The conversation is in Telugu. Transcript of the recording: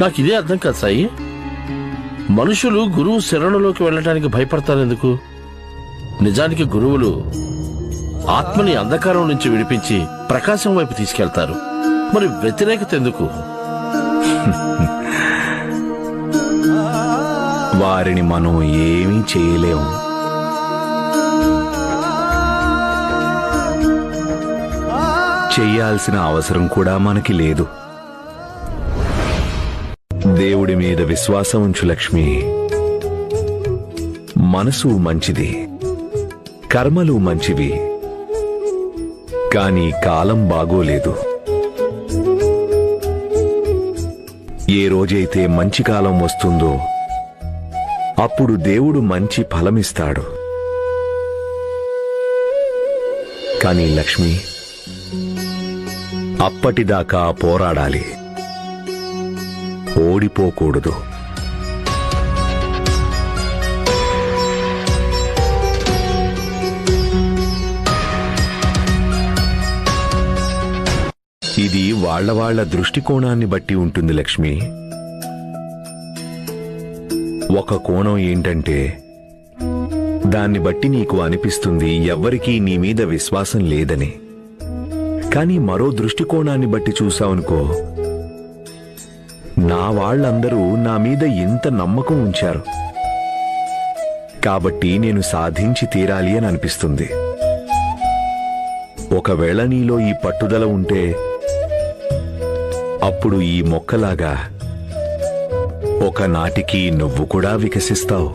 నాకు ఇదే అర్థం కాదు సాయి. మనుషులు గురువు శరణులోకి వెళ్ళటానికి భయపడతారెందుకు? నిజానికి గురువులు ఆత్మని అంధకారం నుంచి విడిపించి ప్రకాశం వైపు తీసుకెళ్తారు. మరి వ్యతిరేకత ఎందుకు? వారిని మనం ఏమీ చేయలేము. చెయ్యాల్సిన అవసరం కూడా మనకి లేదు. దేవుడి మీద విశ్వాసం ఉంచు లక్ష్మి. మనసు మంచిది, కర్మలు మంచివి, కానీ కాలం బాగోలేదు. ఏ రోజైతే మంచి కాలం వస్తుందో అప్పుడు దేవుడు మంచి ఫలమిస్తాడు. కానీ లక్ష్మి, అప్పటిదాకా పోరాడాలి, ఓడిపోకూడదు. ఇది వాళ్ళ దృష్టికోణాన్ని బట్టి ఉంటుంది లక్ష్మి. ఒక కోణం ఏంటంటే, దాన్ని బట్టి నీకు అనిపిస్తుంది ఎవ్వరికీ నీ మీద విశ్వాసం లేదని. కానీ మరో దృష్టికోణాన్ని బట్టి చూసావనుకో, నా వాళ్ళందరూ నా మీద ఇంత నమ్మకం ఉంచారు కాబట్టి నేను సాధించి తీరాలి అని అనిపిస్తుంది. ఒకవేళ నీలో ఈ పట్టుదల ఉంటే అప్పుడు ఈ మొక్కలాగా ఒకనాటికి నువ్వు కూడా వికసిస్తావు.